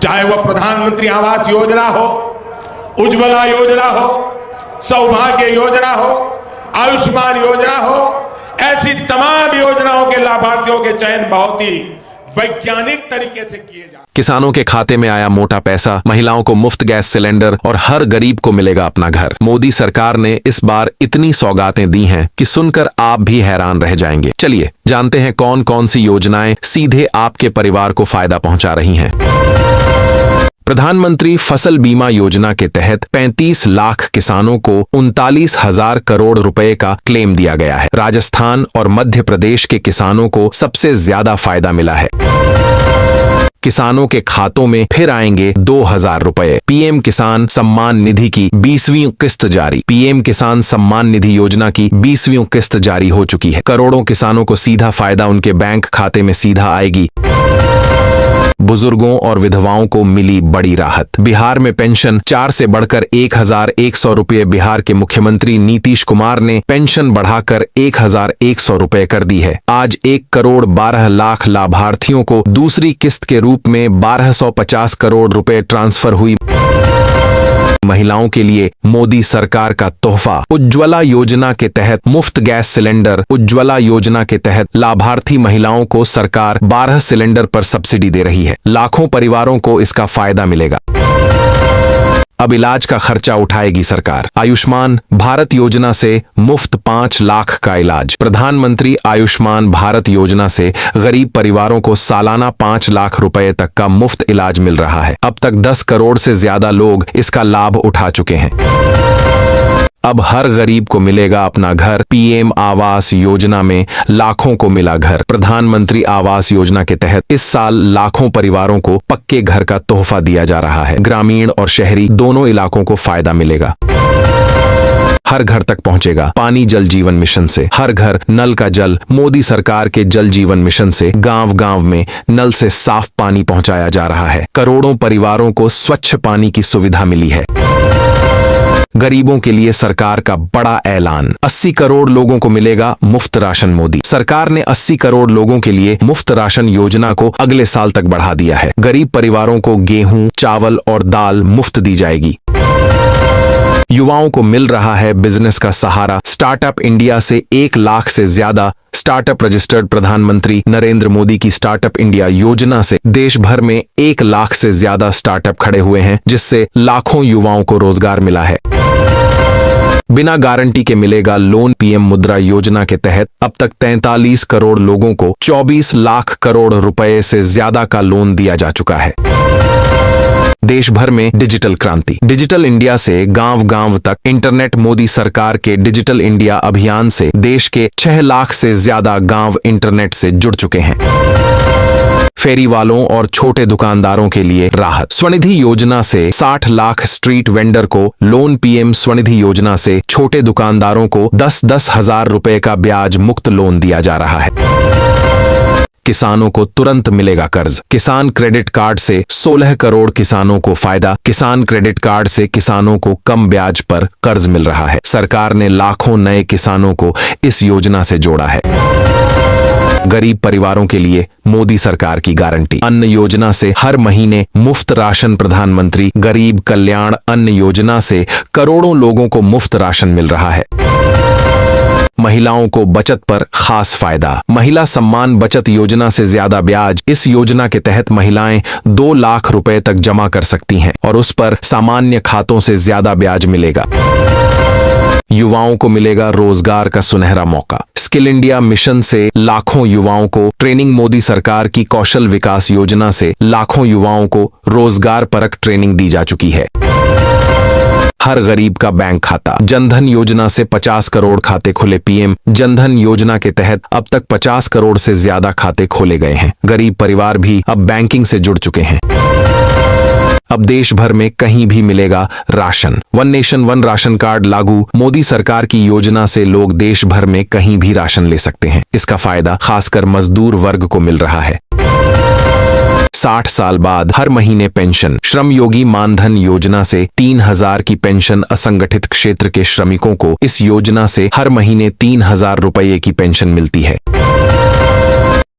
चाहे वह प्रधानमंत्री आवास योजना हो, उज्ज्वला योजना हो, सौभाग्य योजना हो, आयुष्मान योजना हो, ऐसी तमाम योजनाओं के लाभार्थियों के चयन बहुत ही वैज्ञानिक तरीके से किए जाते। किसानों के खाते में आया मोटा पैसा, महिलाओं को मुफ्त गैस सिलेंडर और हर गरीब को मिलेगा अपना घर। मोदी सरकार ने इस बार इतनी सौगातें दी हैं कि सुनकर आप भी हैरान रह जाएंगे। चलिए जानते हैं कौन कौन सी योजनाएं सीधे आपके परिवार को फायदा पहुंचा रही हैं। प्रधानमंत्री फसल बीमा योजना के तहत 35 लाख किसानों को 39,000 करोड़ रुपए का क्लेम दिया गया है। राजस्थान और मध्य प्रदेश के किसानों को सबसे ज्यादा फायदा मिला है। किसानों के खातों में फिर आएंगे 2,000 रुपए। पीएम किसान सम्मान निधि की 20वीं किस्त जारी। पीएम किसान सम्मान निधि योजना की 20वीं किस्त जारी हो चुकी है। करोड़ों किसानों को सीधा फायदा उनके बैंक खाते में सीधा आएगी। बुजुर्गों और विधवाओं को मिली बड़ी राहत। बिहार में पेंशन 4 से बढ़कर 1,100 रुपये। बिहार के मुख्यमंत्री नीतीश कुमार ने पेंशन बढ़ाकर 1,100 रुपये कर दी है। आज 1,12,00,000 लाभार्थियों को दूसरी किस्त के रूप में 1,250 करोड़ रुपए ट्रांसफर हुई। महिलाओं के लिए मोदी सरकार का तोहफा। उज्ज्वला योजना के तहत मुफ्त गैस सिलेंडर। उज्ज्वला योजना के तहत लाभार्थी महिलाओं को सरकार 12 सिलेंडर पर सब्सिडी दे रही है। लाखों परिवारों को इसका फायदा मिलेगा। अब इलाज का खर्चा उठाएगी सरकार। आयुष्मान भारत योजना से मुफ्त 5 लाख का इलाज। प्रधानमंत्री आयुष्मान भारत योजना से गरीब परिवारों को सालाना 5 लाख रुपए तक का मुफ्त इलाज मिल रहा है। अब तक 10 करोड़ से ज्यादा लोग इसका लाभ उठा चुके हैं। अब हर गरीब को मिलेगा अपना घर। पीएम आवास योजना में लाखों को मिला घर। प्रधानमंत्री आवास योजना के तहत इस साल लाखों परिवारों को पक्के घर का तोहफा दिया जा रहा है। ग्रामीण और शहरी दोनों इलाकों को फायदा मिलेगा। हर घर तक पहुंचेगा पानी। जल जीवन मिशन से हर घर नल का जल। मोदी सरकार के जल जीवन मिशन से गांव-गांव में नल से साफ पानी पहुंचाया जा रहा है। करोड़ों परिवारों को स्वच्छ पानी की सुविधा मिली है। गरीबों के लिए सरकार का बड़ा ऐलान। 80 करोड़ लोगों को मिलेगा मुफ्त राशन। मोदी सरकार ने 80 करोड़ लोगों के लिए मुफ्त राशन योजना को अगले साल तक बढ़ा दिया है। गरीब परिवारों को गेहूं, चावल और दाल मुफ्त दी जाएगी। युवाओं को मिल रहा है बिजनेस का सहारा। स्टार्टअप इंडिया से 1 लाख से ज्यादा स्टार्टअप रजिस्टर्ड। प्रधानमंत्री नरेंद्र मोदी की स्टार्टअप इंडिया योजना से देश भर में 1 लाख से ज्यादा स्टार्टअप खड़े हुए हैं, जिससे लाखों युवाओं को रोजगार मिला है। बिना गारंटी के मिलेगा लोन। पीएम मुद्रा योजना के तहत अब तक 43 करोड़ लोगों को 24 लाख करोड़ रुपए से ज्यादा का लोन दिया जा चुका है। देश भर में डिजिटल क्रांति। डिजिटल इंडिया से गांव-गांव तक इंटरनेट। मोदी सरकार के डिजिटल इंडिया अभियान से देश के 6 लाख से ज्यादा गांव इंटरनेट से जुड़ चुके हैं। फेरी वालों और छोटे दुकानदारों के लिए राहत। स्वनिधि योजना से 60 लाख स्ट्रीट वेंडर को लोन। पीएम स्वनिधि योजना से छोटे दुकानदारों को 10-10 हजार रुपए का ब्याज मुक्त लोन दिया जा रहा है। किसानों को तुरंत मिलेगा कर्ज। किसान क्रेडिट कार्ड से 16 करोड़ किसानों को फायदा। किसान क्रेडिट कार्ड से किसानों को कम ब्याज पर कर्ज मिल रहा है। सरकार ने लाखों नए किसानों को इस योजना से जोड़ा है। गरीब परिवारों के लिए मोदी सरकार की गारंटी। अन्न योजना से हर महीने मुफ्त राशन। प्रधानमंत्री गरीब कल्याण अन्न योजना से करोड़ों लोगों को मुफ्त राशन मिल रहा है। महिलाओं को बचत पर खास फायदा। महिला सम्मान बचत योजना से ज्यादा ब्याज। इस योजना के तहत महिलाएं 2 लाख रुपए तक जमा कर सकती हैं और उस पर सामान्य खातों से ज्यादा ब्याज मिलेगा। युवाओं को मिलेगा रोजगार का सुनहरा मौका। स्किल इंडिया मिशन से लाखों युवाओं को ट्रेनिंग। मोदी सरकार की कौशल विकास योजना से लाखों युवाओं को रोजगार परक ट्रेनिंग दी जा चुकी है। हर गरीब का बैंक खाता। जनधन योजना से 50 करोड़ खाते खुले। पीएम जनधन योजना के तहत अब तक 50 करोड़ से ज्यादा खाते खोले गए हैं। गरीब परिवार भी अब बैंकिंग से जुड़ चुके हैं। अब देश भर में कहीं भी मिलेगा राशन। 1 नेशन 1 राशन कार्ड लागू। मोदी सरकार की योजना से लोग देश भर में कहीं भी राशन ले सकते हैं। इसका फायदा खासकर मजदूर वर्ग को मिल रहा है। 60 साल बाद हर महीने पेंशन। श्रम योगी मानधन योजना से 3,000 की पेंशन। असंगठित क्षेत्र के श्रमिकों को इस योजना से हर महीने 3,000 रुपये की पेंशन मिलती है।